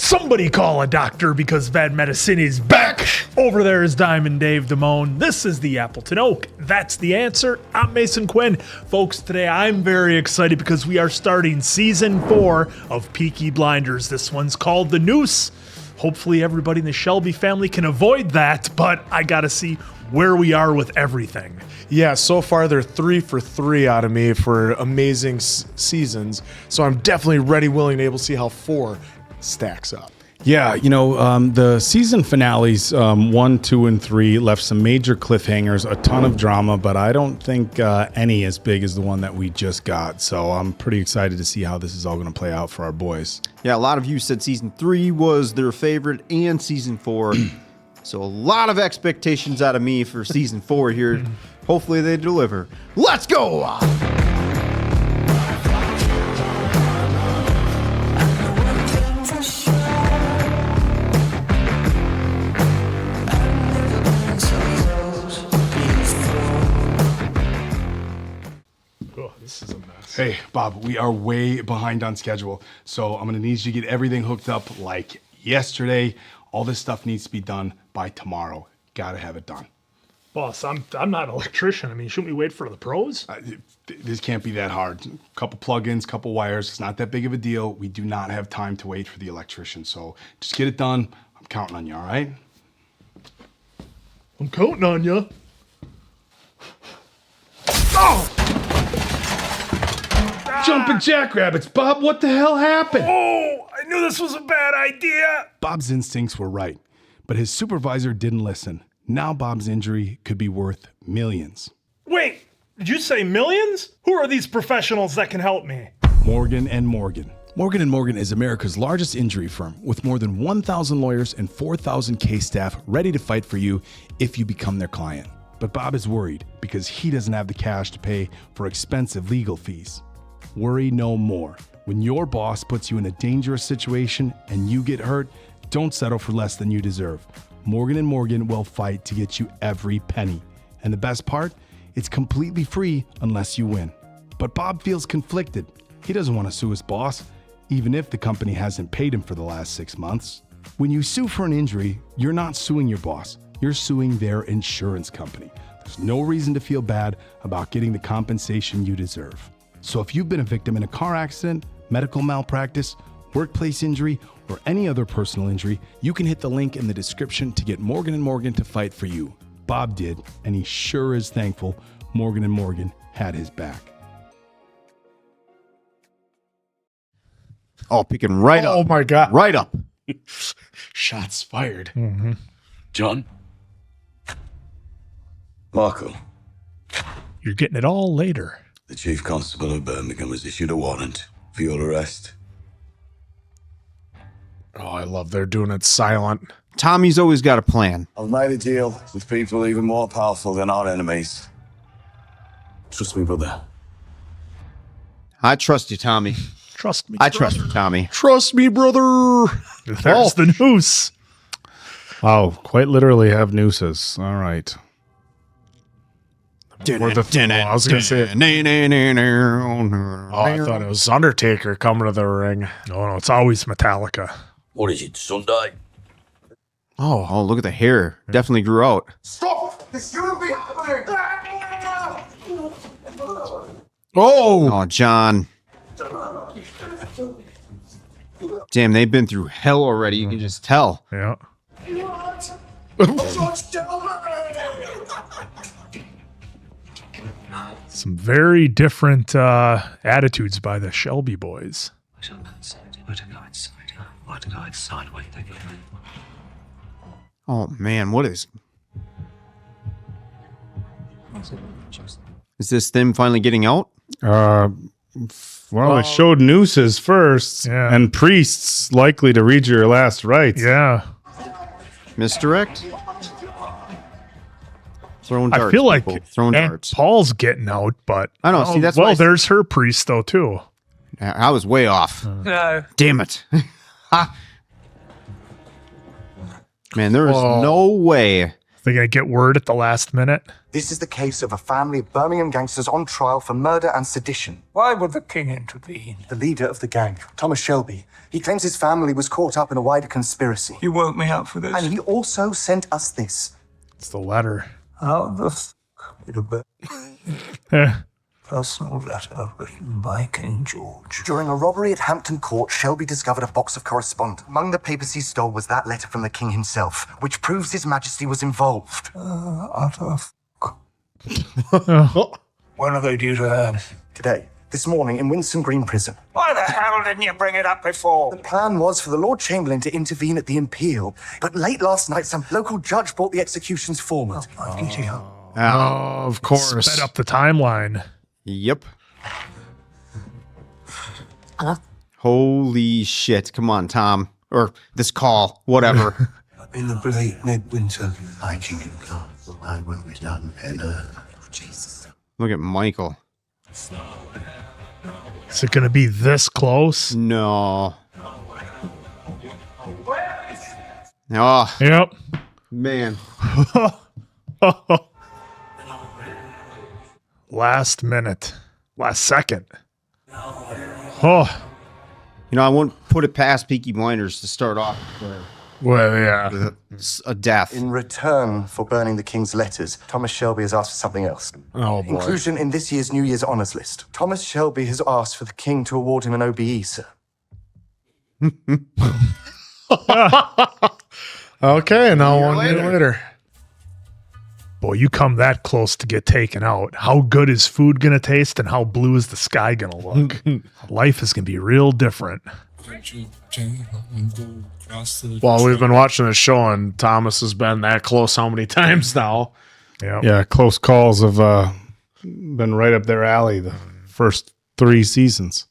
Somebody call a doctor because bad medicine is back. Over there is Diamond Dave Damone. This is the Appleton Oak. That's the answer. I'm Mason Quinn. Folks, today I'm very excited because we are starting season 4 of Peaky Blinders. This one's called The Noose. Hopefully everybody in the Shelby family can avoid that, but I gotta see where we are with everything. Yeah, so far they're 3 for 3 out of me for amazing seasons. So I'm definitely ready, willing, and able to see how 4 stacks up. Yeah, the season finales, 1, 2, and 3 left some major cliffhangers, a ton of drama, but I don't think any as big as the one that we just got. So I'm pretty excited to see how this is all going to play out for our boys. Yeah, a lot of you said season 3 was their favorite and season 4. So a lot of expectations out of me for season 4 here. Hopefully they deliver. Let's go! This is a mess. Hey, Bob, we are way behind on schedule, so I'm going to need you to get everything hooked up like yesterday. All this stuff needs to be done by tomorrow. Got to have it done. Boss, I'm not an electrician. I mean, shouldn't we wait for the pros? This can't be that hard. Couple plugins, couple wires. It's not that big of a deal. We do not have time to wait for the electrician, so just get it done. I'm counting on you, all right? I'm counting on you. Oh! Jumping jackrabbits, Bob, what the hell happened? Oh, I knew this was a bad idea. Bob's instincts were right, but his supervisor didn't listen. Now Bob's injury could be worth millions. Wait, did you say millions? Who are these professionals that can help me? Morgan & Morgan. Morgan & Morgan is America's largest injury firm with more than 1,000 lawyers and 4,000 case staff ready to fight for you if you become their client. But Bob is worried because he doesn't have the cash to pay for expensive legal fees. Worry no more. When your boss puts you in a dangerous situation and you get hurt, don't settle for less than you deserve. Morgan & Morgan will fight to get you every penny. And the best part? It's completely free unless you win. But Bob feels conflicted. He doesn't want to sue his boss, even if the company hasn't paid him for the last 6 months. When you sue for an injury, you're not suing your boss. You're suing their insurance company. There's no reason to feel bad about getting the compensation you deserve. So if you've been a victim in a car accident, medical malpractice, workplace injury, or any other personal injury, you can hit the link in the description to get Morgan & Morgan to fight for you. Bob did, and he sure is thankful Morgan & Morgan had his back. Oh, picking right up. Oh my God. Right up. Shots fired. John? Marco, You're getting it all later. the Chief Constable of Birmingham has issued a warrant for your arrest. Oh, I love they're doing it silent. Tommy's always got a plan. I've made a deal with people even more powerful than our enemies. Trust me, brother. I trust you, Tommy. Trust me. I trust you, Tommy. Trust me, brother. There's the noose. Oh, quite literally have nooses. All right. I was going to say, oh, I thought it was Undertaker coming to the ring. No, it's always Metallica. What is it, Sunday? Oh, look at the hair. Definitely grew out. Stop! This shouldn't be happening! Oh, John. Damn, they've been through hell already. You can just tell. Yeah. Some very different attitudes by the Shelby boys. Oh, man, what is... Is this them finally getting out? Well, they showed nooses first, Yeah. and priests likely to read your last rites. Yeah. Misdirect? Throwing darts. I feel like people. Throwing Aunt darts. Paul's getting out, but I know, see, that's why I well, said- there's her priest though too. I was way off. Damn it. Man, there is no way They're going to get word at the last minute. This is the case of a family of Birmingham gangsters on trial for murder and sedition. Why would the king intervene? The leader of the gang, Thomas Shelby, he claims his family was caught up in a wider conspiracy. You woke me up for this. And he also sent us this. It's the letter. How the f*** would have been Eh. personal letter written by King George? During a robbery at Hampton Court, Shelby discovered a box of correspondence. Among the papers he stole was that letter from the king himself, which proves his majesty was involved. Utter f***. When are they due to hand? Today, this morning in Winston Green Prison. Why the hell didn't you bring it up before? The plan was for the Lord Chamberlain to intervene at the Imperial, but late last night some local judge brought the executions forward. Oh, of course. Sped up the timeline. Yep. Holy shit. Come on, Tom. Or this call. Whatever. In the late midwinter. I can come. The line when we're done. And, Jesus. Look at Michael. Is it going to be this close? No. Oh, Yep. man. Last minute. Last second. Oh, You know, I won't put it past Peaky Blinders to start off well, yeah. with a death. In return for burning the king's letters, Thomas Shelby has asked for something else. Oh, boy. Inclusion in this year's New Year's honours list. Thomas Shelby has asked for the king to award him an OBE, sir. Okay, now 1 year later. Boy, you come that close to get taken out. How good is food going to taste and how blue is the sky going to look? Life is going to be real different. Well, we've been watching the show, and Thomas has been that close how many times now? Yep. Yeah, close calls have been right up their alley the first 3 seasons.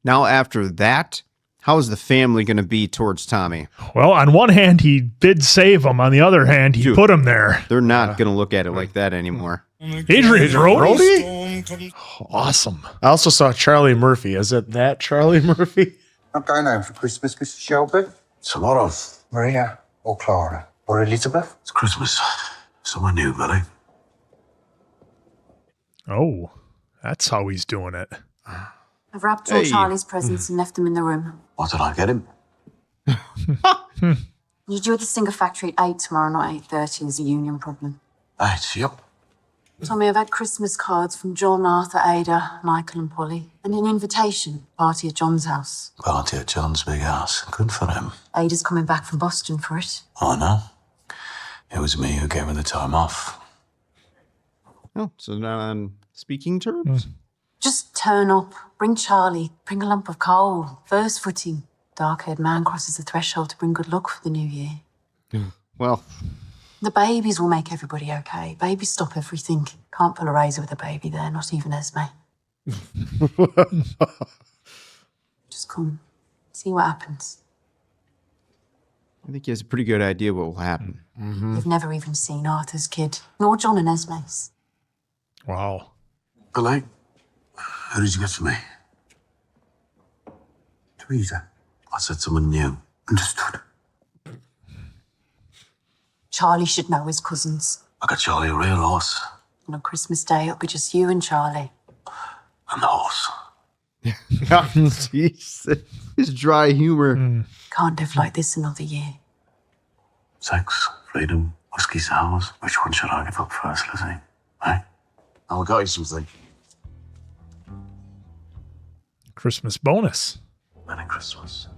Now, after that, how is the family going to be towards Tommy? Well, on one hand, he did save him. On the other hand, he put him there. They're not going to look at it like that anymore. Adrian Brody? Awesome. I also saw Charlie Murphy. Is it that Charlie Murphy? Not going home for Christmas, Mrs. Shelby? Tomorrow. Maria or Clara or Elizabeth? It's Christmas. Someone new, Billy. Oh, that's how he's doing it. I've wrapped all Charlie's presents and left them in the room. What did I get him? You're due at the Singer factory at 8 tomorrow, not 8:30. There's a union problem. Yep. Tommy, I've had Christmas cards from John, Arthur, Ada, Michael and Polly. And an invitation. Party at John's house. Party at John's big house. Good for him. Ada's coming back from Boston for it. Oh, no. It was me who gave her the time off. Oh, so now on speaking terms? Just turn up. Bring Charlie. Bring a lump of coal. First footing. Dark-haired man crosses the threshold to bring good luck for the new year. Well, The babies will make everybody okay. Babies stop everything. Can't pull a razor with a baby there, not even Esme. Just come. See what happens. I think he has a pretty good idea what will happen. You've never even seen Arthur's kid, nor John and Esme's. Wow. Billy, who did you get for me? Teresa. I said someone new. Understood. Charlie should know his cousins. I got Charlie a real horse. And on Christmas Day, it'll be just you and Charlie. And the horse. Jesus. His dry humor. Can't live like this another year. Sex, freedom, whiskey sours. Which one should I give up first, Lizzie? Hey? I got you something. Christmas bonus. Merry Christmas.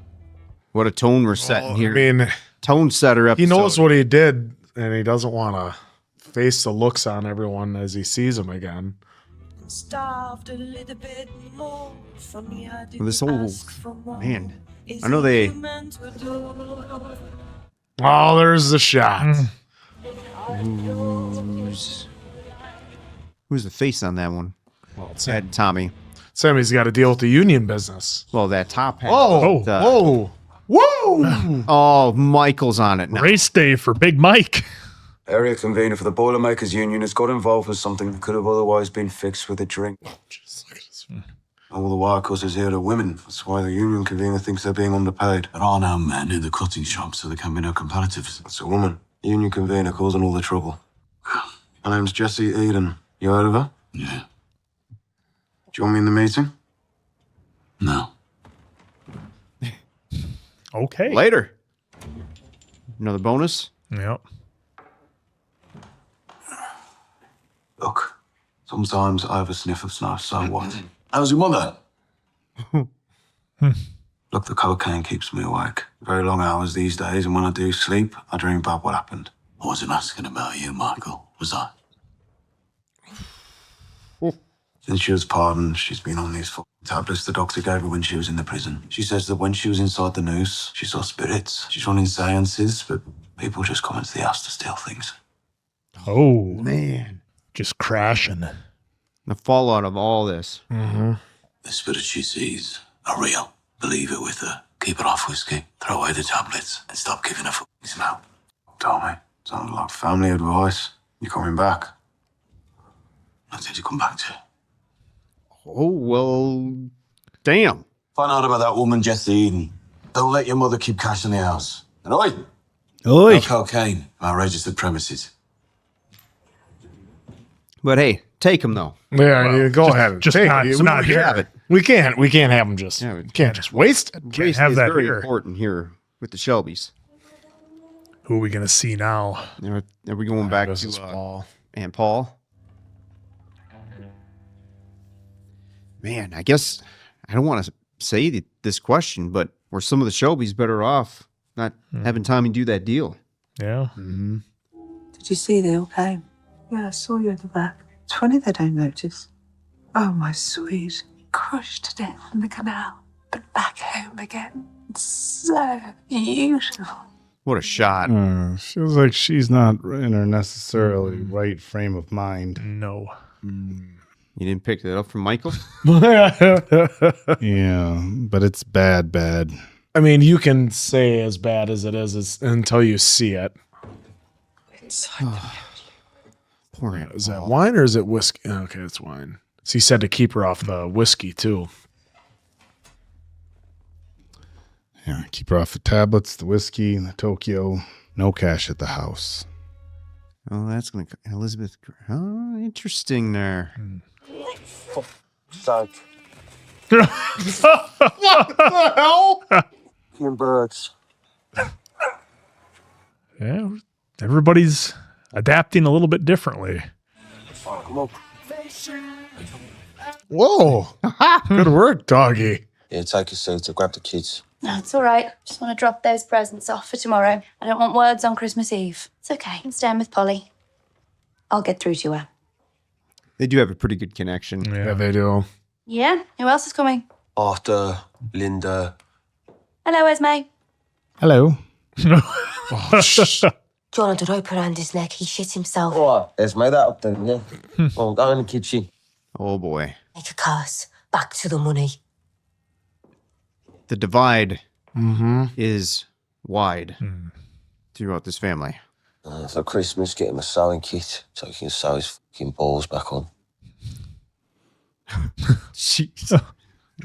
What a tone we're setting here. I mean, Tone setter episode. he knows what he did, and he doesn't want to face the looks on everyone as he sees them again. Starved a little bit more from the idea. This whole man. I know they. Oh, there's the shot. Who's the face on that one? Well, Had Tommy. Sammy's got to deal with the union business. Well, that top hat. Oh, The- whoa, whoa! Oh, Michael's on it now. Race day for Big Mike. Area convener for the Boilermakers Union has got involved with something that could have otherwise been fixed with a drink. All the while, because here are women. That's why the union convener thinks they're being underpaid. There are no men in the cutting shop, so there can be no comparatives. It's a woman. Union convener causing all the trouble. My name's Jessie Eden. You heard of her? Yeah. Do you want me in the meeting? No. Okay. Later. Another bonus. Yep. Look, sometimes I have a sniff of snuff, so what? How's your mother? Look, the cocaine keeps me awake. Very long hours these days, and when I do sleep, I dream about what happened. I wasn't asking about you, Michael, was I? Since she was pardoned, she's been on these tablets the doctor gave her when she was in the prison. She says that when she was inside the noose, she saw spirits. She's running seances, but people just come into the house to steal things. Oh, Man. just crashing. The fallout of all this. The spirits she sees are real. Believe it with her. Keep her off whiskey. Throw away the tablets and stop giving her f***ing now. Tommy, sounds like family advice. You coming back? Nothing to come back to. Oh, well, damn. Find out about that woman, Jessie Eden. Don't let your mother keep cash in the house. And oi! Oi! No cocaine on our registered premises. But hey, take him, though. Yeah, yeah, go ahead. Just Take not, it. not we, here. have it. we can't have them just. Yeah, we can't just waste it. Can't have Is that very here. important here with the Shelbys. Who are we going to see now? Are we going back This is to Paul. Aunt Paul? Man, I guess I don't want to say this question, but were some of the Shelbys better off not having Tommy do that deal? Yeah. Did you see they all came? Yeah, I saw you at the back. It's funny they don't notice. Oh, my sweet. Crushed to death in the canal, but back home again. It's so beautiful. What a shot. Feels like she's not in her necessarily right frame of mind. No. You didn't pick that up from Michael? Yeah, but it's bad. I mean, you can say as bad as it is until you see it. Poor Aunt Is that Paul. wine or is it whiskey? Okay, it's wine. So he said to keep her off the whiskey too. Yeah, keep her off the tablets, the whiskey, and the Tokyo. No cash at the house. Oh, that's going to... Elizabeth... Oh, interesting there. So, birds. Yeah. Everybody's adapting a little bit differently. Whoa. Good work, doggy. Yeah, take a seat. I'll grab the kids. No, it's all right. Just want to drop those presents off for tomorrow. I don't want words on Christmas Eve. It's okay. I'm staying with Polly. I'll get through to her. They do have a pretty good connection. Yeah, they do. Yeah? Who else is coming? Arthur, Linda. Hello, Esme. Hello. John had a rope around his neck. He shit himself. All right, let's make that up then, yeah? Well, go in the kitchen. Oh, boy. Make a curse. Back to the money. The divide is wide throughout this family. For Christmas, get him a sewing kit so he can sew his fucking balls back on. Jeez.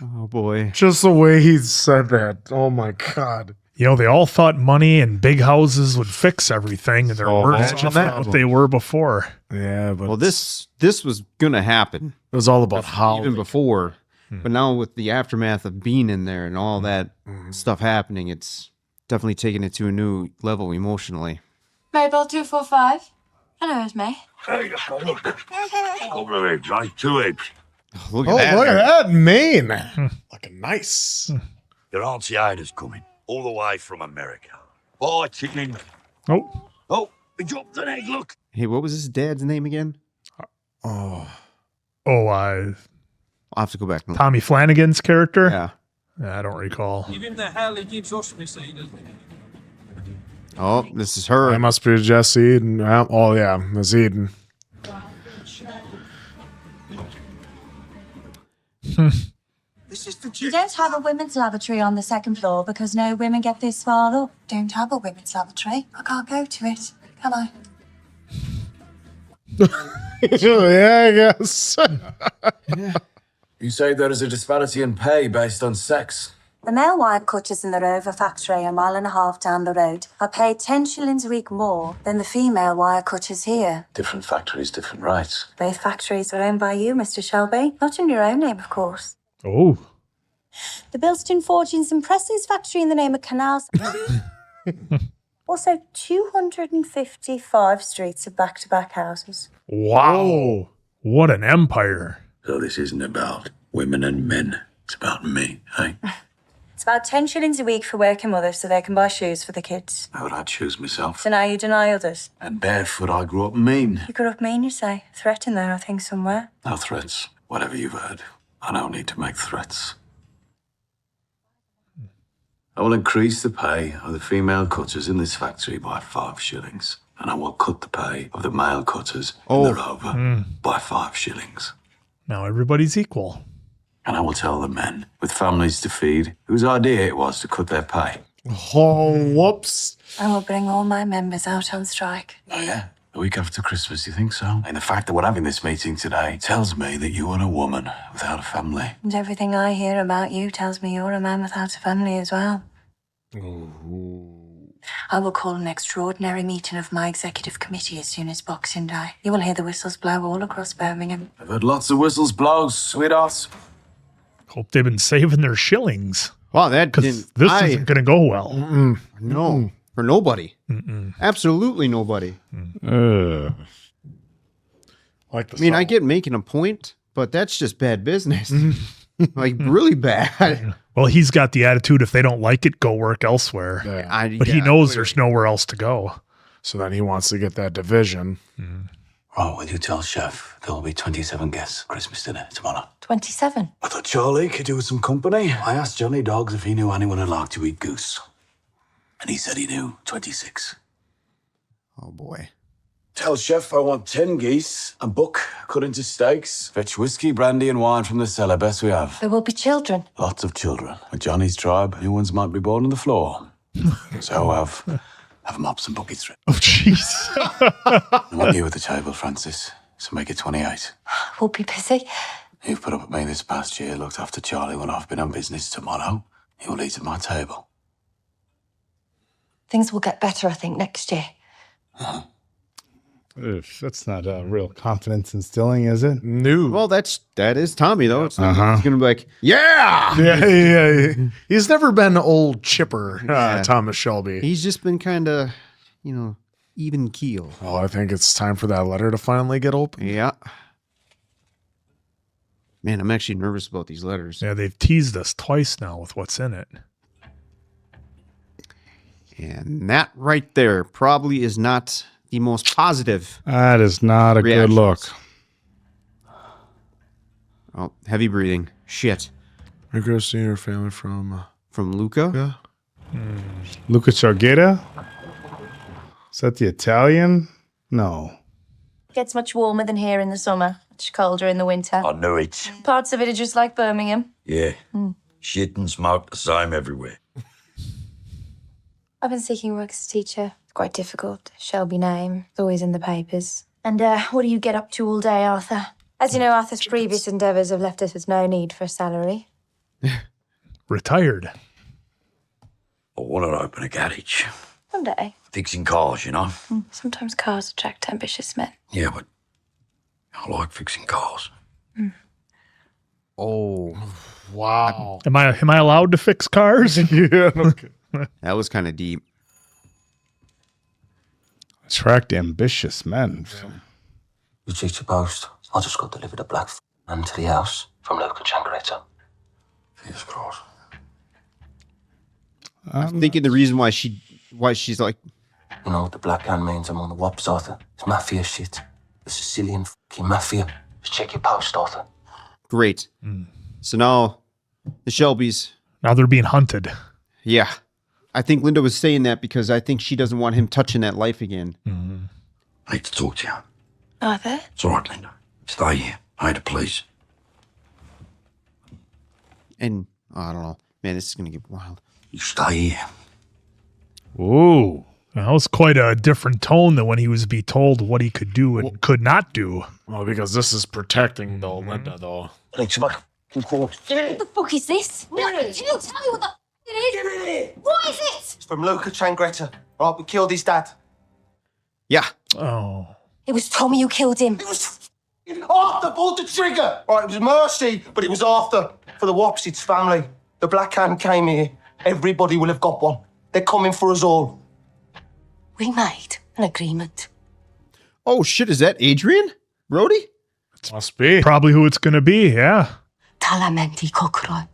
Oh, boy. Just the way he said that. Oh my God. You know, they all thought money and big houses would fix everything, and they're worse off than what they were before. Yeah, but Well, this was going to happen. it was all about how. Even before. But now with the aftermath of being in there and all that stuff happening, it's definitely taken it to a new level emotionally. Mobile 245. Hello, Esme. Couple of eggs, right? 2 eggs. Look Oh, at that. look at that mane. Looking nice. Your Auntie Ida's coming, all the way from America. Bye, chicken. Oh, Oh, we dropped an egg, look. Hey, what was his dad's name again? Oh. I'll have to go back. Tommy Flanagan's character? Yeah. I don't recall. Give him the hell he gives us, Miss Eden. Oh, this is her. That must be Jesse Eden. Oh, yeah. Miss Eden. You don't have a women's lavatory on the second floor because no women get this far up. Don't have a women's lavatory. I can't go to it, can I? Yeah, I guess. You say there is a disparity in pay based on sex. The male wire cutters in the Rover factory a mile and a half down the road are paid 10 shillings a week more than the female wire cutters here. Different factories, different rights. Both factories are owned by you, Mr. Shelby. Not in your own name, of course. Oh. The Bilston Forgings and Presses factory in the name of Canals. Also, 255 streets of back-to-back houses. Wow. What an empire. So this isn't about women and men. It's about me, eh? It's about 10 shillings a week for working mothers so they can buy shoes for the kids. How would I choose myself? So now you deny others. And barefoot I grew up mean. You grew up mean, you say. Threat in there, I think, somewhere. No threats. Whatever you've heard. I don't need to make threats. I will increase the pay of the female cutters in this factory by 5 shillings. And I will cut the pay of the male cutters in the Rover by 5 shillings. Now everybody's equal. And I will tell the men with families to feed whose idea it was to cut their pay. Oh, whoops. I will bring all my members out on strike. Oh, yeah? The week after Christmas, you think so? And the fact that we're having this meeting today tells me that you are a woman without a family. And everything I hear about you tells me you're a man without a family as well. I will call an extraordinary meeting of my executive committee as soon as Boxing Day. You will hear the whistles blow all across Birmingham. I've heard lots of whistles blow, sweethearts. Hope they've been saving their shillings. Wow, that Because this isn't going to go well. No, for nobody. Absolutely nobody. Like the I mean, I get making a point, but that's just bad business. Like, really bad. Well, he's got the attitude, if they don't like it, go work elsewhere. But he knows there's nowhere else to go. So then he wants to get that division. Oh, will you tell Chef there will be 27 guests Christmas dinner tomorrow? 27. I thought Charlie could do with some company. I asked Johnny Dogs if he knew anyone who'd like to eat goose. And he said he knew 26. Oh, boy. Tell Chef I want 10 geese, a buck cut into steaks, fetch whiskey, brandy and wine from the cellar, best we have. There will be children. Lots of children. With Johnny's tribe, new ones might be born on the floor. So have mops and buckets ready. Oh, jeez. I want you at the table, Francis, so make it 28. We'll be busy. You've put up with me this past year, looked after Charlie when I've been on business. Tomorrow, you'll eat at my table. Things will get better, I think, next year. That's not real confidence instilling, is it? No. Well, that is Tommy, though. It's not, he's going to be like, yeah! Yeah. He's never been old chipper, Thomas Shelby. He's just been kind of, even keel. Well, I think it's time for that letter to finally get open. Yeah. Man, I'm actually nervous about these letters. Yeah, they've teased us twice now with what's in it. And that right there probably is not the most positive. That is not a good look. Oh, heavy breathing. Shit. We're going to see your family from Luca? Yeah. Luca Ciargetta? Is that the Italian? No. Gets much warmer than here in the summer, much colder in the winter. I know it. Parts of it are just like Birmingham. Yeah. Shit and smoke the same everywhere. I've been seeking work as a teacher. It's quite difficult. Shelby name. It's always in the papers. And what do you get up to all day, Arthur? As you know, Arthur's previous endeavours have left us with no need for a salary. Retired. I want to open a garage. Someday. Fixing cars, you know? Sometimes cars attract ambitious men. Yeah, but I like fixing cars. Oh, wow. Am I allowed to fix cars? Yeah. Okay. That was kind of deep. Attract ambitious men. You checked your post. I just got delivered a black man to the house from local Changaretta. Fingers crossed. I'm thinking the reason why she's like, You know what the black hand means among the wops, Arthur? It's mafia shit. The Sicilian fucking mafia. Just check your post, Arthur. great. So now the Shelbys. Now they're being hunted. Yeah. I think Linda was saying that because I think she doesn't want him touching that life again. I need to talk to you. Arthur? It's all right, Linda. Stay here. Ada, please. And, I don't know. Man, this is going to get wild. You stay here. Ooh. That was quite a different tone than when he was be told what he could do and could not do. Well, because this is protecting though, Linda, though. Thanks, Mike. What the fuck is this? No, tell me what the it is. Give it here. What is it? It's from Luca Changretta. Right, we killed his dad. Yeah. Oh. It was Tommy who killed him. It was Arthur pulled the trigger. Right, it was Mercy, but it was Arthur. For the Wapsids family. The Black Hand came here. Everybody will have got one. They're coming for us all. We made an agreement. Oh, shit, is that Adrian? Brody? Must be. Probably who it's going to be, yeah. Talamenti Kokoro. I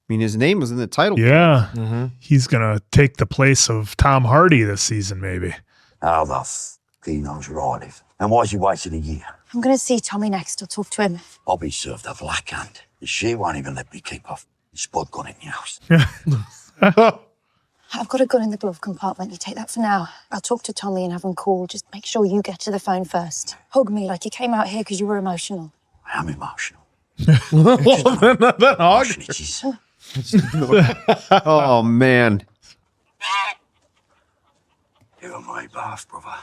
mean, his name was in the title. Yeah. He's going to take the place of Tom Hardy this season, maybe. How the f*** he knows right if. And why's he waited a year? I'm going to see Tommy next. I'll talk to him. Bobby served a Black Hand. She won't even let me keep off spud gun in the house. I've got a gun in the glove compartment. You take that for now. I'll talk to Tommy and have him call. Just make sure you get to the phone first. Hug me like you came out here because you were emotional. I am emotional. That hog. It is. Oh, man. You're my bath, brother.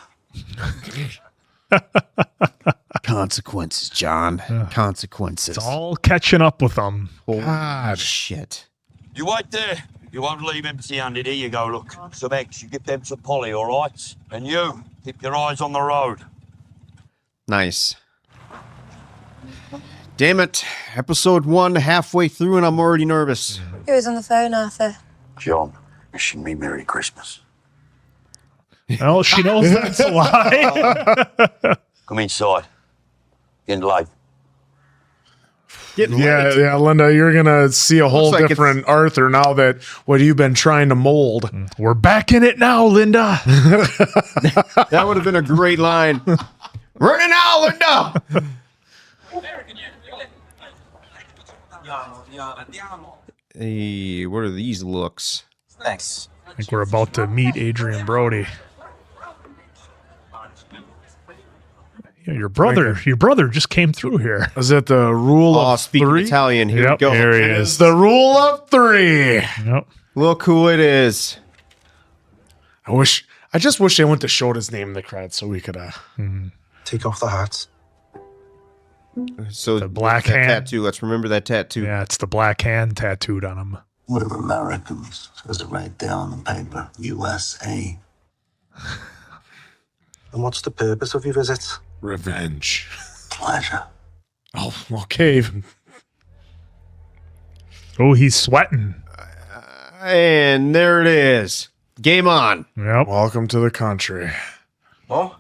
Consequences, John. Consequences. It's all catching up with them. God. Shit. You wait there. You won't leave empty-handed. Here you go, look. Some eggs. You give them to Polly, all right? And you, keep your eyes on the road. Nice. Damn it. Episode 1, halfway through, and I'm already nervous. Who was on the phone, Arthur? John, wishing me Merry Christmas. Well, she knows that's a lie. Come inside. Getting late. Yeah, Linda, you're gonna see a whole Looks like different Arthur now that what you've been trying to mold. We're back in it now, Linda. That would have been a great line. We're in it now, Linda. Hey, what are these looks? Thanks. I think we're about to meet Adrian Brody. Yeah, your brother just came through here. Is it the rule of speaking three? Italian. Here we Yep, go. here he It is. is the rule of three. Yep. Look who it is. I just wish they went to show his name in the credits so we could Take off the hats. So The black that hand. tattoo. Let's remember that tattoo. Yeah, it's the Black Hand tattooed on him. We're Americans. Says it right down on paper. USA. And what's the purpose of your visit? revenge. Pleasure. Oh, okay. Oh, he's sweating. And there it is. Game on. Yep. Welcome to the country. Mom?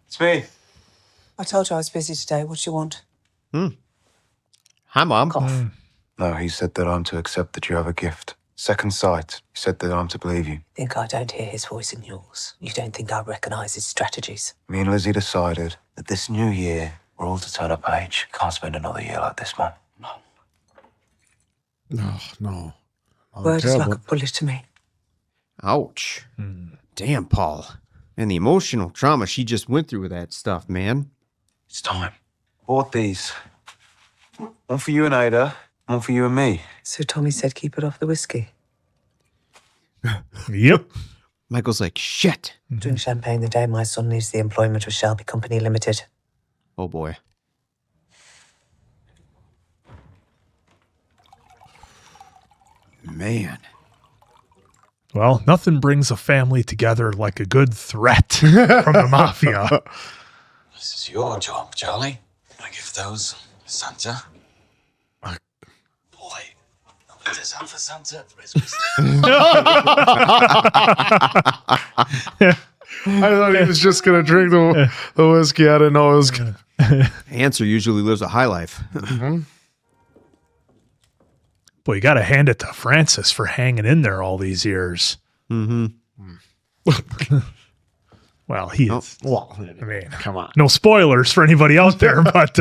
It's me. I told you I was busy today. What do you want? Hi, Mom. No, he said that I'm to accept that you have a gift. Second sight. He said that I'm to believe you. Think I don't hear his voice in yours. You don't think I recognise his strategies. Me and Lizzie decided that this new year, we're all to turn a page. Can't spend another year like this, Mom. No. Word is like a bullet to me. Ouch. Damn, Paul. And the emotional trauma she just went through with that stuff, man. It's time. Bought these. One for you and Ada, one for you and me. So Tommy said keep it off the whiskey. Yep. Michael's like, shit. Drink champagne the day my son leaves the employment of Shelby Company Limited. Oh, boy. Man. Well, nothing brings a family together like a good threat from the mafia. This is your job, Charlie. I give those Santa. Boy, nobody does that for Santa for Christmas. I thought he was just going to drink the whiskey. I didn't know it was going to. Answer usually lives a high life. Boy, you got to hand it to Francis for hanging in there all these years. Well, he is. Well, I mean, come on. No spoilers for anybody out there, but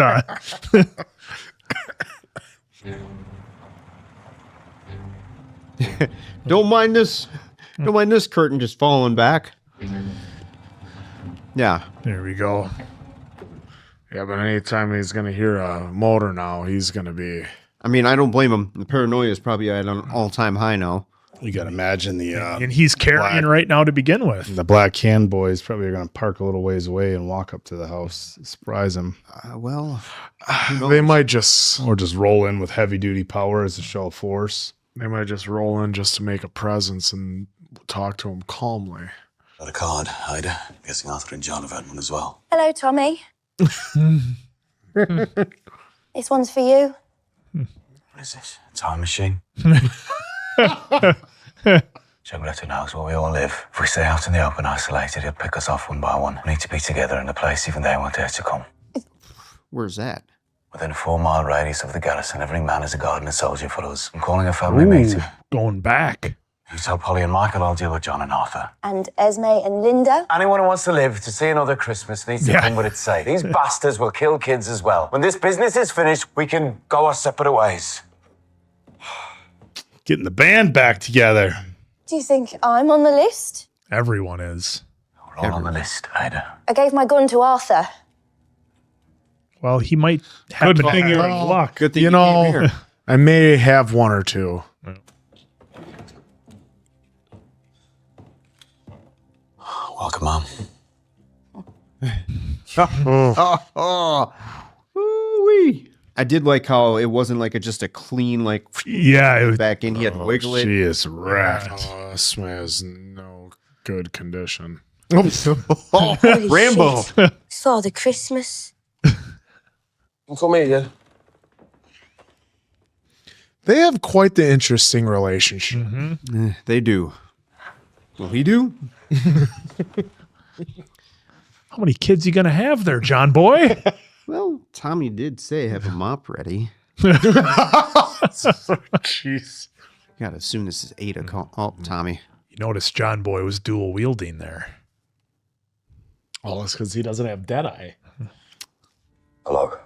Don't mind this curtain just falling back. Yeah. There we go. Yeah, but anytime he's going to hear a motor now, he's going to be... I mean, I don't blame him. The paranoia is probably at an all-time high now. You got to imagine and he's carrying right now to begin with. The Black Can boys probably are going to park a little ways away and walk up to the house, surprise him. They might just roll in with heavy duty power as a show of force. They might just roll in just to make a presence and talk to him calmly. Got a card, Ida. Guessing Arthur and John have had one as well. Hello, Tommy. This one's for you. What is this? A time machine? Shogletter knows where we all live. If we stay out in the open isolated, he'll pick us off one by one. We need to be together in a place even they won't dare to come. Where's that? Within a 4-mile radius of the garrison, every man is a guard and a soldier for us. I'm calling a family meeting. Going back. You tell Polly and Michael I'll deal with John and Arthur. And Esme and Linda. Anyone who wants to live to see another Christmas needs to come with its say. These bastards will kill kids as well. When this business is finished, we can go our separate ways. Getting the band back together. Do you think I'm on the list? Everyone is. We're all on the list, Ida. I gave my gun to Arthur. Well, he might have Good an thing you're in extra- luck. Good thing You you came know, here. I may have one or two. Welcome, Mom. Ooh-wee. I did like how it wasn't like just a clean, like, Yeah, it was, back in. He had to wiggle it. She is wrecked. This man is no good condition. Oh, Rambo. Father Christmas. Come here, yeah. They have quite the interesting relationship. They do. Will he do? how many kids you gonna have there, John boy? Well, Tommy did say have a mop ready. Jeez. Gotta assume this is Ada. Oh, Tommy. You notice John boy was dual wielding there. Oh, that's because he doesn't have Deadeye. Hello.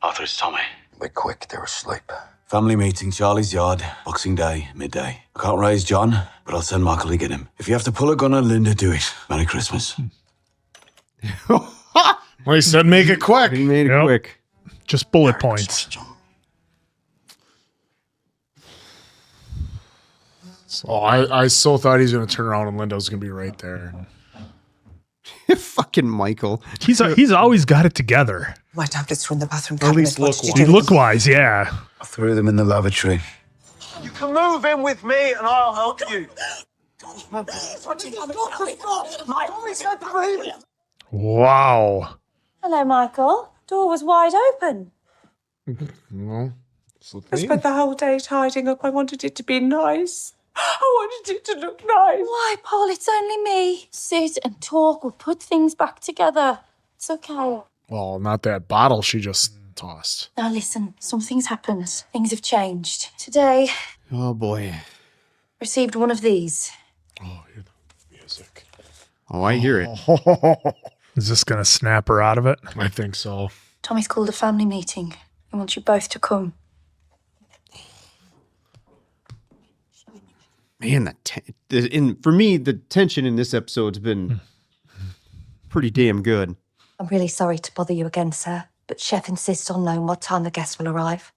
Arthur, it's Tommy. Be quick, they're asleep. Family meeting, Charlie's Yard, Boxing Day, midday. I can't raise John, but I'll send Michael to get him. If you have to pull a gun on Linda, do it. Merry Christmas. Well, he said make it quick. He made it Yep. quick. Just bullet points. Oh, I so thought he was going to turn around and Linda was going to be right there. Fucking Michael. He's always got it together. Might have this from the bathroom At cabinet. least What look did you wise. do? Look wise, yeah. I threw them in the lavatory. You can move in with me and I'll help you. Wow. Hello, Michael. Door was wide open. No. I spent the whole day tidying up. I wanted it to be nice. I wanted it to look nice. Why, Paul? It's only me. Sit and talk. We'll put things back together. It's okay. Well, not that bottle she just tossed. Now listen, something's happened. Things have changed. Today, Oh, boy. received one of these. Oh, you know, music. Oh, I hear it. Is this gonna snap her out of it? I think so. Tommy's called a family meeting. He wants you both to come. Man, for me, the tension in this episode's been pretty damn good. I'm really sorry to bother you again, sir, but Chef insists on knowing what time the guests will arrive.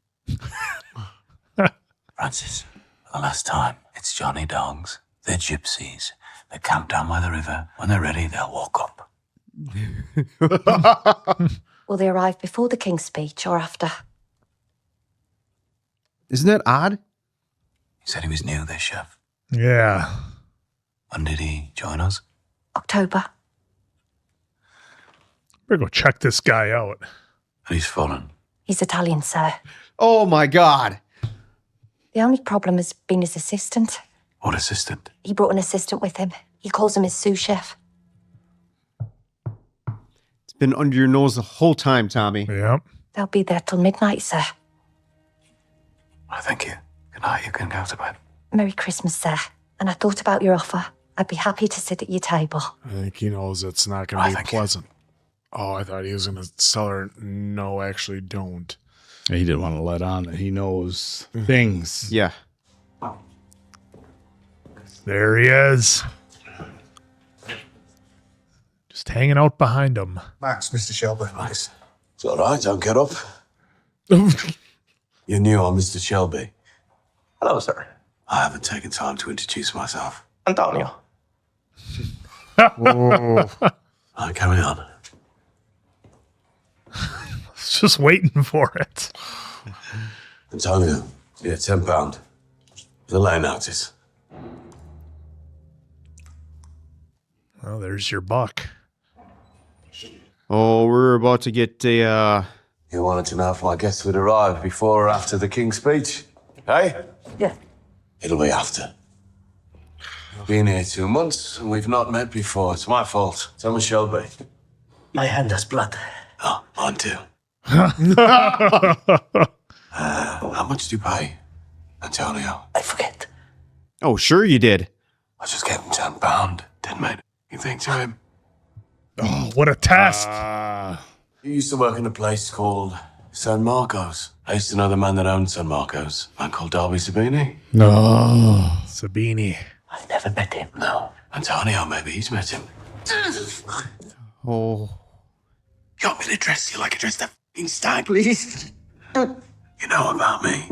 Francis, for the last time, it's Johnny Dogs. They're gypsies. They camp down by the river. When they're ready, they'll walk up. Will they arrive before the King's speech or after? Isn't that odd? He said he was new, this chef. Yeah. When did he join us? October. Better go check this guy out. And he's foreign. He's Italian, sir. Oh, my God. The only problem has been his assistant. What assistant? He brought an assistant with him. He calls him his sous chef. It's been under your nose the whole time, Tommy. Yep. They'll be there till midnight, sir. I thank you. Good night. You can go to bed. Merry Christmas, sir. And I thought about your offer. I'd be happy to sit at your table. I think he knows it's not going to be pleasant. Oh, I thought he was going to tell her, no, actually don't. He didn't want to let on that he knows things. Yeah. There he is. Just hanging out behind him. Max, Mr. Shelby. Nice. It's all right. Don't get up. You knew I'm Mr. Shelby. Hello, sir. I haven't taken time to introduce myself. Antonio. Oh. Right, carry on. It's just waiting for it. Antonio, yeah, £10. The lay notice. Well, there's your buck. Oh, we're about to get a, You wanted to know if my guests would arrive before or after the King's speech? Hey? Yeah. It'll be after. I've been here 2 months and we've not met before. It's my fault. Tommy Shelby. My hand has blood. Oh, mine too. How much do you pay, Antonio? I forget. Oh, sure you did. I just gave him £10. Didn't make anything to him. Oh, what a test. You used to work in a place called San Marcos. I used to know the man that owned San Marcos. A man called Darby Sabini. No. Sabini. I never met him. No. Antonio, maybe he's met him. Oh. You want me to dress you like a dressed up f***ing stag? Please. You know about me.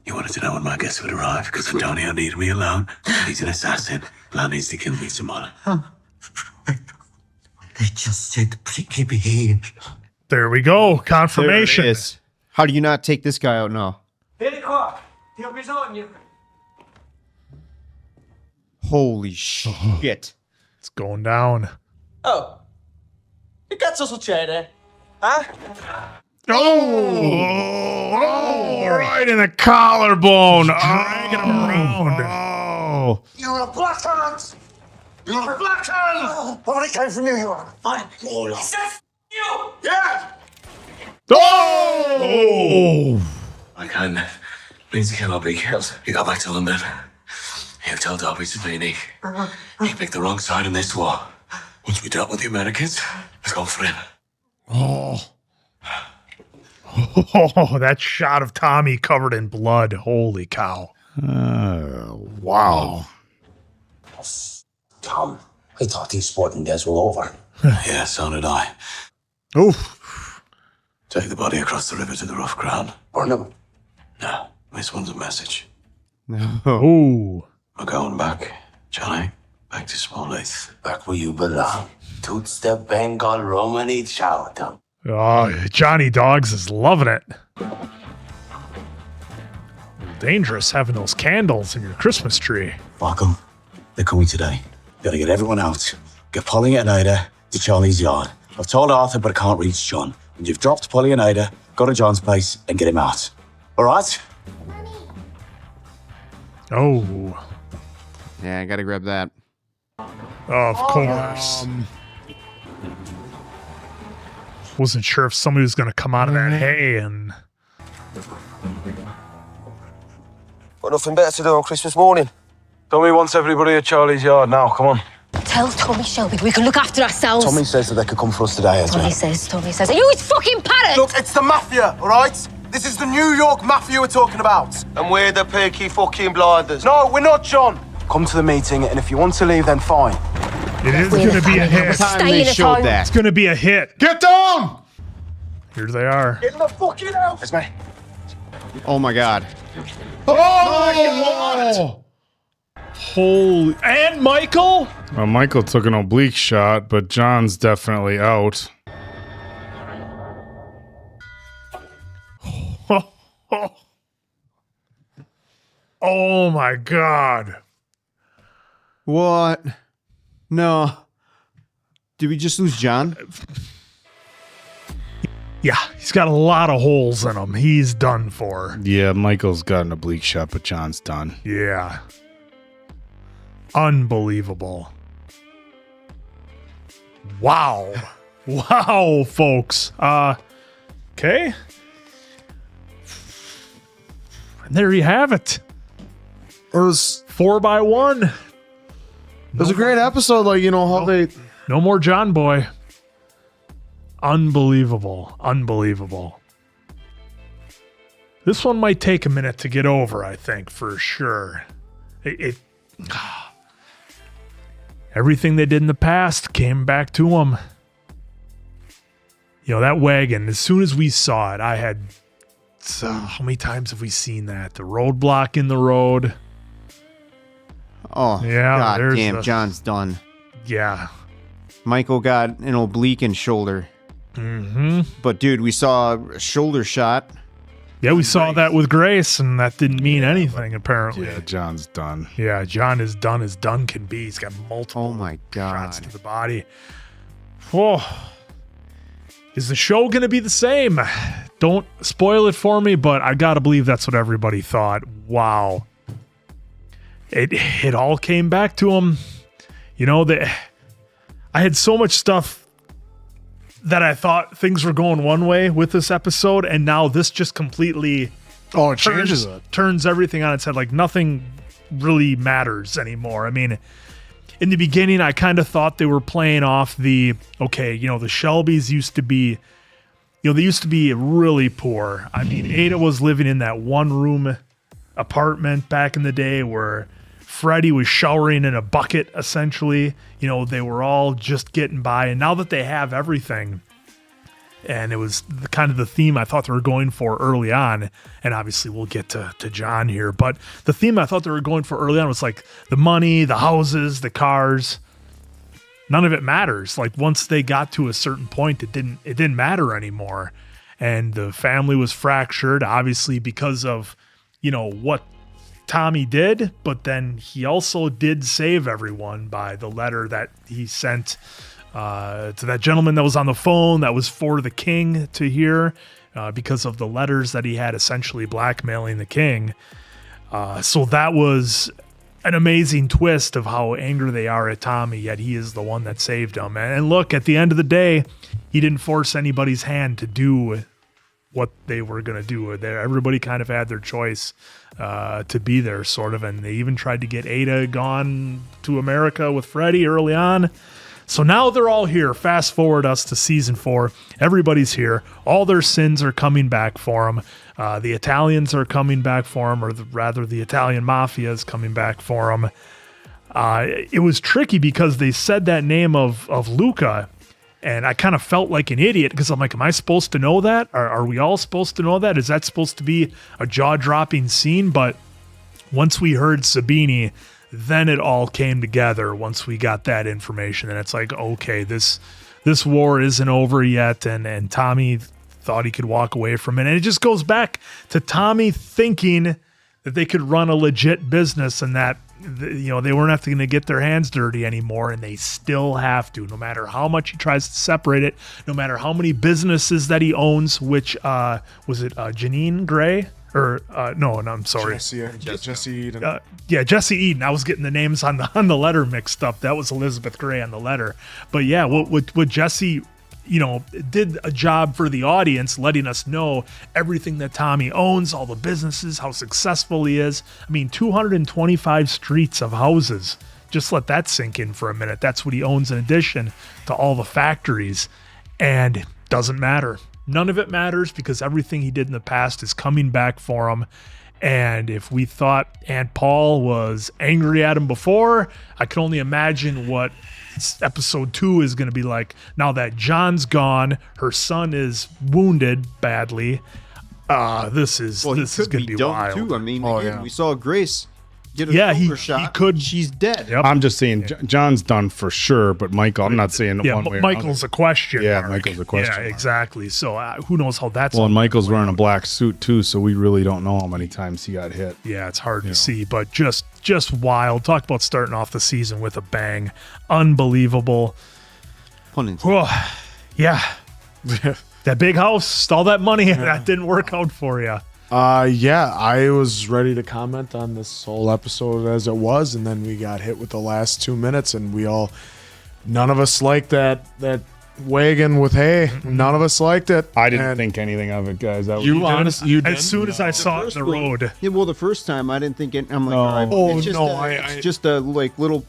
You wanted to know when my guests would arrive because Antonio needed me alone. He's an assassin. Plan needs to kill me tomorrow. They just said prickly behaved. There we go. Confirmation. There it is. How do you not take this guy out now? Holy shit. It's going down. Oh. Che cazzo succede? Huh? Oh, right in the collarbone. Dragging him around. Oh. You're a black hand! You're a black hand! Nobody came from New York. Fine. You! Yeah! Oh! I can. Lindsay cannot be killed. You go back to London. You tell Darby Sabini he picked the wrong side in this war. Once we dealt with the Americans, it's gone for him. Oh. Oh, that shot of Tommy covered in blood. Holy cow. Wow. Tom, I thought these sporting days were over. Yeah, so did I. Oof. Take the body across the river to the rough ground. Burn him. No, this one's a message. No. Ooh. We're going back, Johnny. Back to Smallheath. Back where you belong. Toots the Bengal Romany Chowder. Oh, Johnny Dogs is loving it. Dangerous having those candles in your Christmas tree. Welcome. They're coming today. Gotta get everyone out. Get Polly and Ada to Charlie's yard. I've told Arthur, but I can't reach John. When you've dropped Polly and Ada, go to John's place and get him out. All right? Oh. Yeah, I gotta grab that. Of course. Wasn't sure if somebody was going to come out of that hay and... Got nothing better to do on Christmas morning. Tommy wants everybody at Charlie's yard now. Come on. Tell Tommy Shelby we can look after ourselves. Tommy says that they could come for us today as well. Tommy says. Are you his fucking parrot? Look, it's the mafia, all right? This is the New York mafia we're talking about. And we're the Peaky fucking Blinders. No, we're not, John. Come to the meeting, and if you want to leave, then fine. It is going to be a hit. They showed that. It's going to be a hit. Get down! Here they are. Get in the fucking house. That's me. Oh my god. Oh! Holy. And Michael? Well, Michael took an oblique shot, but John's definitely out. Oh my god. What? No. Did we just lose John? Yeah, he's got a lot of holes in him. He's done for. Yeah, Michael's got an oblique shot, but John's done. Yeah. Unbelievable. Wow. Wow, folks. Okay. And there you have it. It was 4x1. It was a great episode, like, you know, how they... No more John Boy. Unbelievable. Unbelievable. This one might take a minute to get over, I think, for sure. Everything they did in the past came back to them. You know, that wagon, as soon as we saw it, I had... how many times have we seen that? The roadblock in the road. Oh, Yeah, God there's damn, the- John's done. Yeah. Michael got an oblique in shoulder. Mm-hmm. But, dude, we saw a shoulder shot. Yeah, we saw that with Grace, and that didn't mean anything, apparently. Yeah, John's done. Yeah, John is done as done can be. He's got multiple Oh, my God. shots to the body. Whoa. Is the show going to be the same? Don't spoil it for me, but I got to believe that's what everybody thought. Wow. It all came back to him. You know, I had so much stuff that I thought things were going one way with this episode, and now this just completely it changes it. turns everything on its head. Like nothing really matters anymore. I mean, in the beginning, I kind of thought they were playing off the Shelbys used to be, they used to be really poor. I mean, Ada was living in that one-room apartment back in the day where Freddie was showering in a bucket, essentially. They were all just getting by. And now that they have everything, and it was kind of the theme I thought they were going for early on, and obviously we'll get to John here, but the theme I thought they were going for early on was like the money, the houses, the cars. None of it matters. Like once they got to a certain point, it didn't matter anymore. And the family was fractured, obviously because of, what Tommy did, but then he also did save everyone by the letter that he sent to that gentleman that was on the phone that was for the king to hear because of the letters that he had essentially blackmailing the king. So that was an amazing twist of how angry they are at Tommy, yet he is the one that saved him. And look, at the end of the day, he didn't force anybody's hand to do what they were going to do. Everybody kind of had their choice to be there, sort of, and they even tried to get Ada gone to America with Freddie early on. So now they're all here. Fast forward us to season 4. Everybody's here. All their sins are coming back for them. The Italians are coming back for them, or rather the Italian mafia is coming back for them. It was tricky because they said that name of Luca, and I kind of felt like an idiot because I'm like, am I supposed to know that? Are we all supposed to know that? Is that supposed to be a jaw-dropping scene? But once we heard Sabini, then it all came together once we got that information. And it's like, okay, this war isn't over yet. And Tommy thought he could walk away from it. And it just goes back to Tommy thinking that they could run a legit business and that, they weren't having to get their hands dirty anymore. And they still have to, no matter how much he tries to separate it, no matter how many businesses that he owns, which was it Janine Gray? Or no, I'm sorry. Jesse Eden. Jesse Eden. I was getting the names on the letter mixed up. That was Elizabeth Gray on the letter. But yeah, what Jesse, did a job for the audience, letting us know everything that Tommy owns, all the businesses, how successful he is. I mean, 225 streets of houses. Just let that sink in for a minute. That's what he owns in addition to all the factories. And doesn't matter. None of it matters because everything he did in the past is coming back for him. And if we thought Aunt Paul was angry at him before, I can only imagine what episode 2 is going to be like. Now that John's gone, her son is wounded badly. This is going to be wild. Too. I mean, we saw Grace get a shoulder shot. He could. She's dead. Yep. I'm just saying John's done for sure, but Michael, I'm not saying one way or Michael's another. a question. Yeah, mark. Michael's a question. Yeah, mark. exactly. So who knows how that's. Well, and Michael's wearing a black suit too, so we really don't know how many times he got hit. Yeah, it's hard to see, but just wild. Talk about starting off the season with a bang. Unbelievable. Yeah. That big house, all that money, that didn't work out for you. Yeah, I was ready to comment on this whole episode as it was, and then we got hit with the last 2 minutes, and none of us liked that wagon with hay. None of us liked it. I didn't think anything of it, guys. As soon as I saw it in the road. Yeah, well, the first time I didn't think it. I'm like, No. all right, Oh, it's just no, it's just a little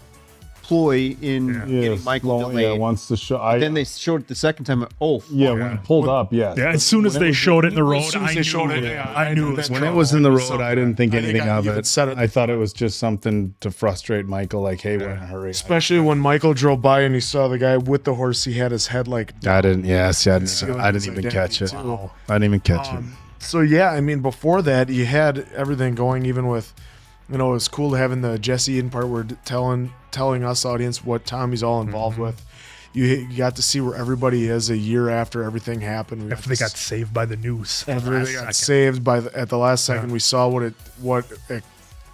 ploy in getting Michael delayed. Yeah, once the show. Then they showed it the second time. Oh, fuck. Yeah, when it pulled up, yes. Yeah, as soon as they showed it in the road, as soon as they showed it, I knew it was When trouble. it was in the road, I didn't think I anything of even it. said it. I thought it was just something to frustrate Michael, like, hey, we're in a hurry. Especially when Michael drove by and he saw the guy with the horse, he had his head like. I didn't even catch it. Wow. I didn't even catch it. So yeah, I mean, before that, you had everything going, even with you know, it was cool having the Jesse Eden part where telling us audience what Tommy's all involved with. You got to see where everybody is a year after everything happened. After they got saved by the noose. After they got saved at the last second, we saw what it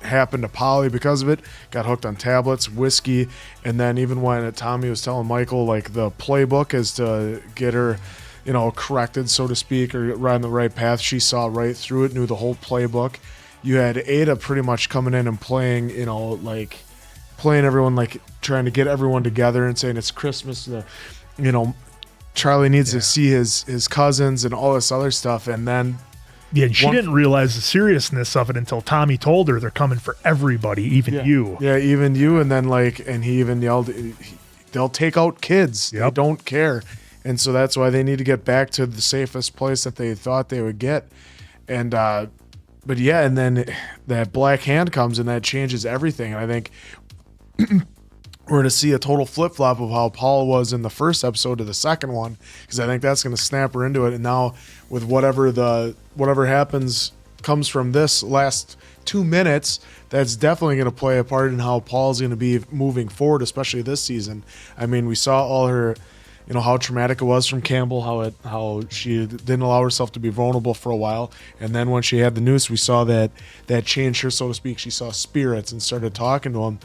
happened to Polly because of it. Got hooked on tablets, whiskey, and then even when Tommy was telling Michael like the playbook is to get her, you know, corrected, so to speak, or right on the right path, she saw right through it, knew the whole playbook. You had Ada pretty much coming in and playing, you know, like playing everyone, like trying to get everyone together and saying it's Christmas. You know, Charlie needs to see his cousins and all this other stuff, and then. Yeah, and she didn't realize the seriousness of it until Tommy told her they're coming for everybody, even you. Yeah, even you. And then and he even yelled, they'll take out kids. They don't care. And so that's why they need to get back to the safest place that they thought they would get. And, but yeah, and then that black hand comes and that changes everything. And I think we're going to see a total flip-flop of how Paul was in the first episode to the second one, because I think that's going to snap her into it. And now with whatever happens comes from this last 2 minutes, that's definitely going to play a part in how Paul's going to be moving forward, especially this season. I mean, we saw all her, you know, how traumatic it was from Campbell, how she didn't allow herself to be vulnerable for a while. And then when she had the noose, we saw that changed her, so to speak. She saw spirits and started talking to them.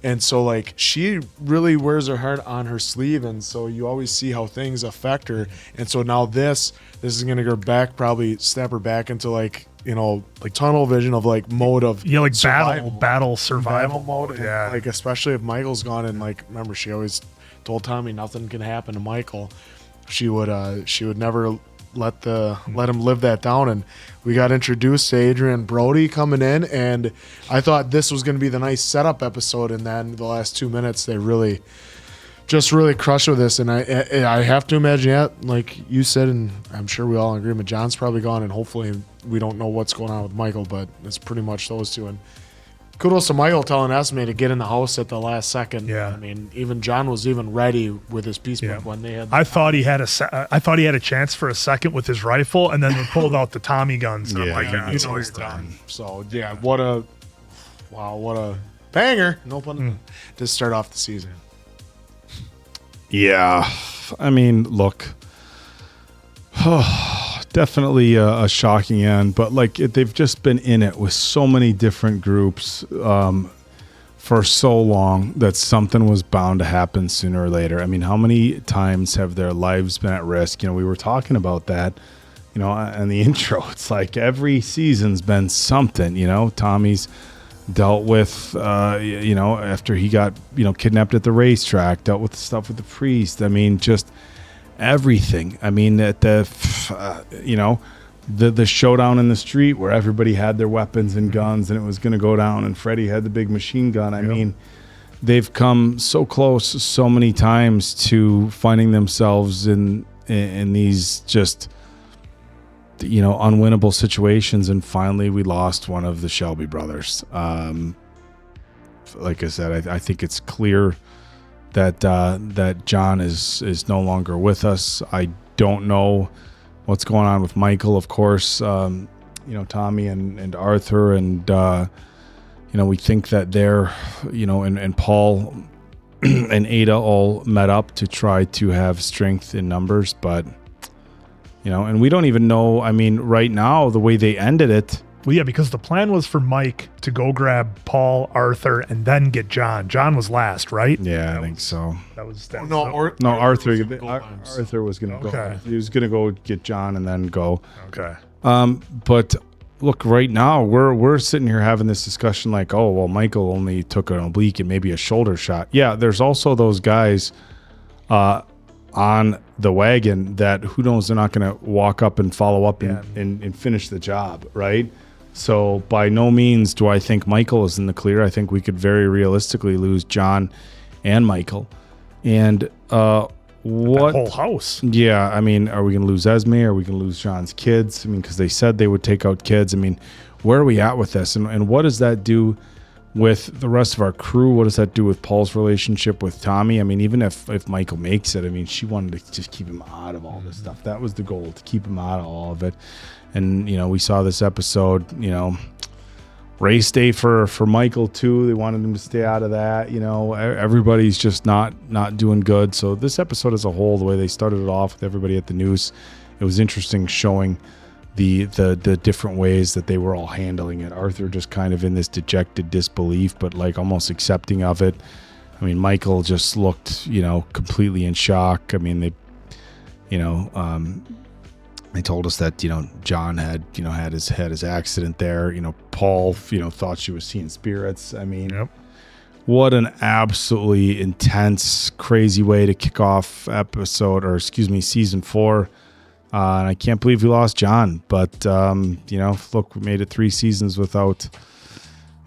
And so, like, she really wears her heart on her sleeve, and so you always see how things affect her. And so now this is going to go back, probably snap her back into, like, you know, like tunnel vision of, like, mode of like survival. battle survival mode. Yeah. Like, especially if Michael's gone, and, like, remember, she always told Tommy nothing can happen to Michael. She would never let him live that down. And we got introduced to Adrian Brody coming in, and I thought this was going to be the nice setup episode, and then the last 2 minutes they really crushed with this. And I have to imagine, like you said, and I'm sure we all in agreement, John's probably gone, and hopefully we don't know what's going on with Michael, but it's pretty much those two. And kudos to Michael telling Esme to get in the house at the last second. Yeah, I mean, even John was even ready with his peace book when they had. I thought he had a chance for a second with his rifle, and then they pulled out the Tommy guns. And I'm like, you know he's done. So yeah, what a banger! No pun to start off the season. Yeah, I mean, look. Definitely a shocking end, but like they've just been in it with so many different groups for so long that something was bound to happen sooner or later. I mean, how many times have their lives been at risk? You know, we were talking about that, you know, in the intro. It's like every season's been something, you know. Tommy's dealt with, you know, after he got, you know, kidnapped at the racetrack, dealt with the stuff with the priest. I mean, just everything. I mean, at the you know, the showdown in the street where everybody had their weapons and guns and it was going to go down, and Freddie had the big machine gun. I mean, they've come so close so many times to finding themselves in these just, you know, unwinnable situations, and finally we lost one of the Shelby brothers. Like I said, I think it's clear that John is no longer with us. I don't know what's going on with Michael, of course. You know, Tommy and Arthur, and you know, we think that they're, you know, and Paul and Ada all met up to try to have strength in numbers, but you know, and we don't even know. I mean, right now, the way they ended it. Well, yeah, because the plan was for Mike to go grab Paul, Arthur, and then get John. John was last, right? Yeah, I think so. Arthur was going to go. He was going to go get John and then go. Okay. But look, right now we're sitting here having this discussion like, oh, well, Michael only took an oblique and maybe a shoulder shot. Yeah, there's also those guys on the wagon that who knows, they're not going to walk up and follow up and finish the job, right? So by no means do I think Michael is in the clear. I think we could very realistically lose John and Michael. And what the whole house. Yeah, I mean, are we going to lose Esme? Are we going to lose John's kids? I mean, because they said they would take out kids. I mean, where are we at with this? And what does that do with the rest of our crew? What does that do with Paul's relationship with Tommy? I mean, even if Michael makes it, I mean, she wanted to just keep him out of all this stuff. That was the goal, to keep him out of all of it. And, you know, we saw this episode, you know, race day for Michael too. They wanted him to stay out of that. Everybody's just not doing good. So this episode as a whole, the way they started it off with everybody at the noose, it was interesting showing the different ways that they were all handling it. Arthur just kind of in this dejected disbelief, but like almost accepting of it. I mean, Michael just looked, completely in shock. I mean, they told us that, John had his accident there. Paul, thought she was seeing spirits. I mean, What an absolutely intense, crazy way to kick off season 4. And I can't believe we lost John, but look, we made it 3 seasons without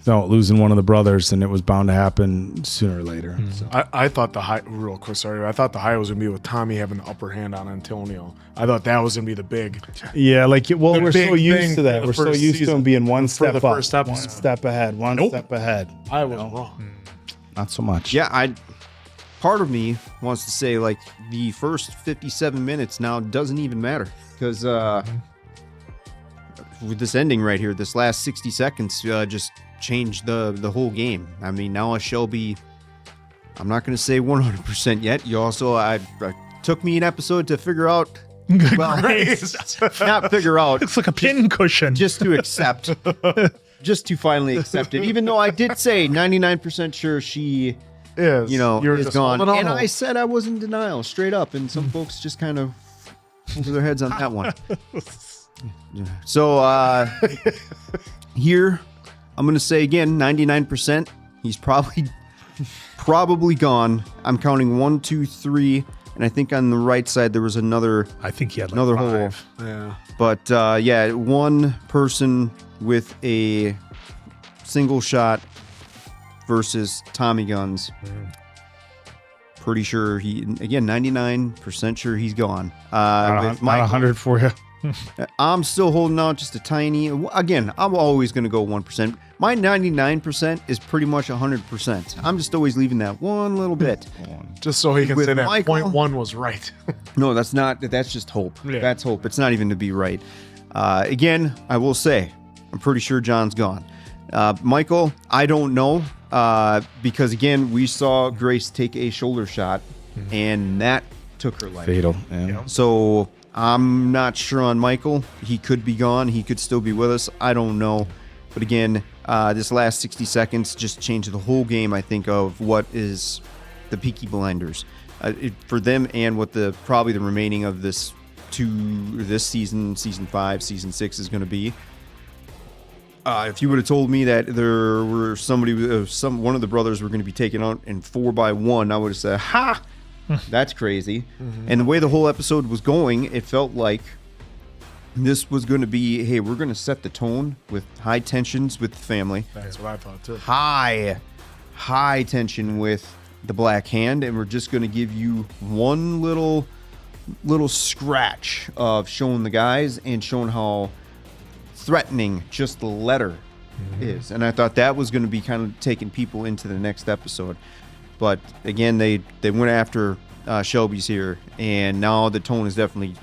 losing one of the brothers, and it was bound to happen sooner or later. So. I thought the high, real quick, sorry, I thought the high was going to be with Tommy having the upper hand on Antonio. I thought that was going to be the big. Yeah, we're so used to that. We're so used to him being one step up, one step ahead, step ahead. I was wrong. Not so much. Yeah, part of me wants to say like the first 57 minutes now doesn't even matter because with this ending right here, this last 60 seconds just changed the whole game. I mean, now a Shelby, I'm not going to say 100% yet. You also, I took me an episode to figure out, well, not figure out. It's like a pin cushion. Just to accept, just to finally accept it. Even though I did say 99% sure she is gone. And I said I was in denial straight up. And some folks just kind of over their heads on that one. So here, I'm going to say again, 99%. He's probably gone. I'm counting 1, 2, 3. And I think on the right side, there was another. I think he had another 5. hole. Yeah. But one person with a single shot versus Tommy guns. Pretty sure again, 99% sure he's gone. Not 100 for you. I'm still holding out just a tiny. Again, I'm always going to go 1%. My 99% is pretty much 100%. I'm just always leaving that one little bit. Just so he can say that Michael, 0.1 was right. No, that's not. That's just hope. Yeah. That's hope. It's not even to be right. Again, I will say, I'm pretty sure John's gone. Michael, I don't know. Because again, we saw Grace take a shoulder shot, and that took her life. Fatal. Yeah. So I'm not sure on Michael. He could be gone. He could still be with us. I don't know. But again, this last 60 seconds just changed the whole game, I think, of what is the Peaky Blinders. For them and what probably the remaining of this season, season 5, season 6 is going to be. If you would have told me that there were one of the brothers were going to be taken out in 4x1, I would have said, "Ha, that's crazy." And the way the whole episode was going, it felt like this was going to be, hey, we're going to set the tone with high tensions with the family. That's what I thought too. High tension with the Black Hand, and we're just going to give you one little scratch of showing the guys and showing how threatening just the letter is. And I thought that was going to be kind of taking people into the next episode. But again, they went after Shelby's here, and now the tone is definitely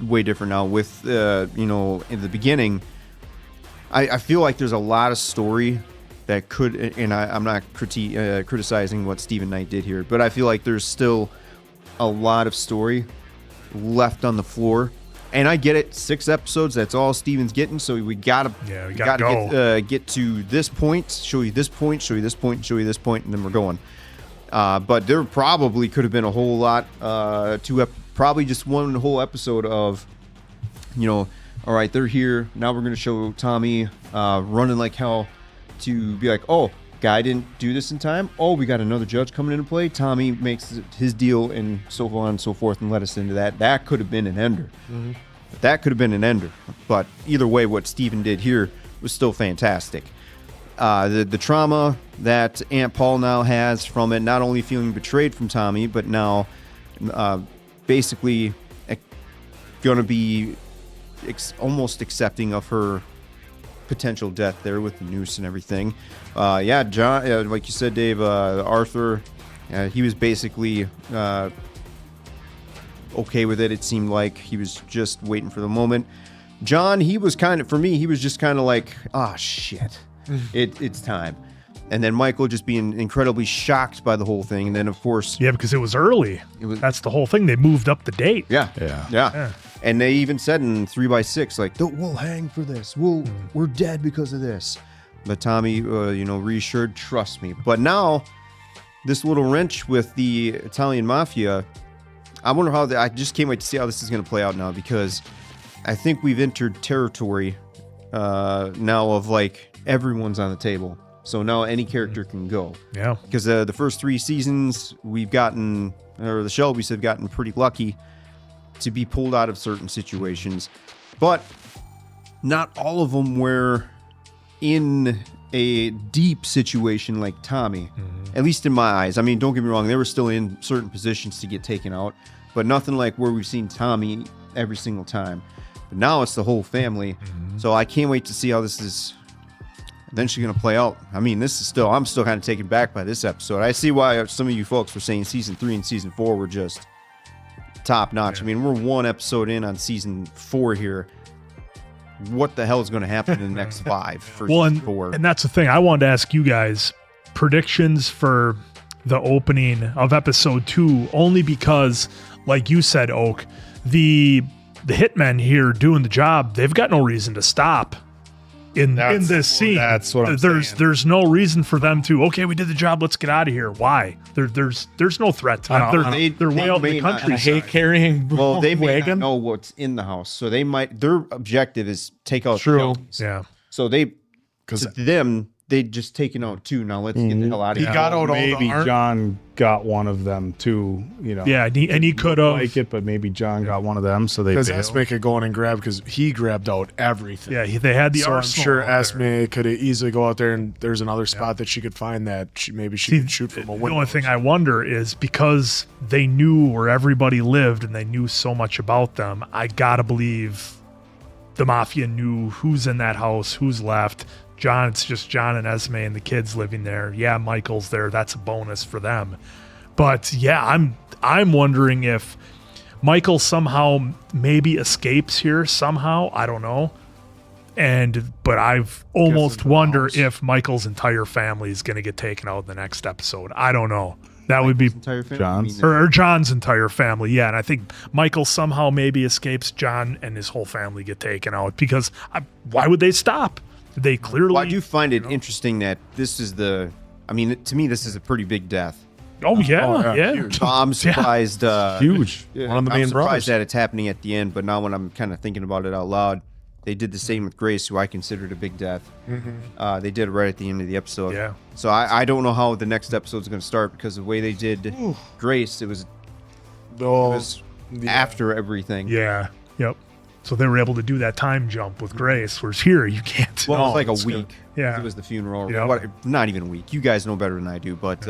way different now with, in the beginning, I feel like there's a lot of story that could, and I'm not criticizing what Stephen Knight did here, but I feel like there's still a lot of story left on the floor. And I get it, 6 episodes, that's all Steven's getting, so we gotta get to this point, show you this point, show you this point, show you this point, and then we're going. But there probably could have been a whole lot, probably just one whole episode of, all right, they're here, now we're going to show Tommy running like hell to be like, oh, guy didn't do this in time, oh, we got another judge coming into play, Tommy makes his deal, and so on and so forth, and let us into that. That could have been an ender. That could have been an ender. But either way, what Steven did here was still fantastic. The trauma that Aunt Paul now has from it, not only feeling betrayed from Tommy, but now basically going to be almost accepting of her potential death there with the noose and everything. John, like you said, Dave, Arthur, he was basically okay with it. It seemed like he was just waiting for the moment. John, he was just kind of like, ah, shit. It's time. And then Michael just being incredibly shocked by the whole thing. And then, of course... Yeah, because it was early. That's the whole thing. They moved up the date. Yeah. And they even said in 3x6, like, we'll hang for this. We're dead because of this. But Tommy, reassured, trust me. But now, this little wrench with the Italian mafia, I wonder how... I just can't wait to see how this is going to play out now, because I think we've entered territory now of, like, everyone's on the table. So now any character can go. Yeah. Because the first 3 seasons, the Shelbys have gotten pretty lucky to be pulled out of certain situations. But not all of them were in a deep situation like Tommy. At least in my eyes. I mean, don't get me wrong, they were still in certain positions to get taken out. But nothing like where we've seen Tommy every single time. But now it's the whole family. So I can't wait to see how this is... Then she's going to play out. I mean, I'm still kind of taken back by this episode. I see why some of you folks were saying season 3 and season 4 were just top notch. I mean, we're 1 episode in on season 4 here. What the hell is going to happen in the next 5 for season 4? And that's the thing. I wanted to ask you guys predictions for the opening of episode 2, only because, like you said, Oak, the hitmen here doing the job, they've got no reason to stop. In this scene, that's what I'm saying. There's no reason for them to. Okay, we did the job. Let's get out of here. Why? There's no threat to them. They're way out in the country. I hate carrying. Well, they may not know what's in the house, so they might. Their objective is take out. Shelby's. Yeah. So to them, they just taken out 2. Now let's get the hell out of here. He got out maybe all the John got one of them too. Yeah, and he could have like it, but maybe John got one of them. So because Esme could go in and grab, because he grabbed out everything. Yeah, they had the so arsenal. I'm sure Esme could easily go out there, and there's another spot that she could find that she could shoot from a window. The only thing I wonder is, because they knew where everybody lived and they knew so much about them, I gotta believe the mafia knew who's in that house, who's left. It's just John and Esme and the kids living there. Yeah, Michael's there. That's a bonus for them. But yeah, I'm wondering if Michael somehow maybe escapes here somehow. I don't know. But I've almost wonder if Michael's entire family is going to get taken out in the next episode. I don't know. That would be John's or John's entire family. Yeah, and I think Michael somehow maybe escapes. John and his whole family get taken out, because why would they stop? They clearly. Well, I do find it interesting that this is to me, this is a pretty big death. Oh yeah. So I'm surprised. Huge. One of the main I'm surprised brothers. that it's happening at the end, but now when I'm kind of thinking about it out loud, they did the same with Grace, who I considered a big death. They did it right at the end of the episode. Yeah. So I don't know how the next episode is going to start, because the way they did Grace, it was after everything. Yeah. Yep. So they were able to do that time jump with Grace, whereas here you can't. Well, it was like a week. Yeah. It was the funeral. Yep. Not even a week. You guys know better than I do, but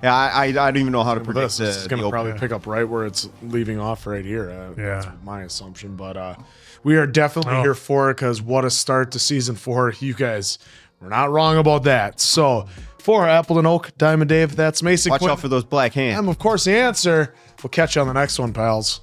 I don't even know how to predict this. It's going to probably opening. pick up right where it's leaving off right here. That's my assumption. But we are definitely here for it, because what a start to season 4. You guys were not wrong about that. So for Appleton Oak, Diamond Dave, that's Mason Watch Quinn. out for those black hands. I'm, of course, the answer. We'll catch you on the next one, pals.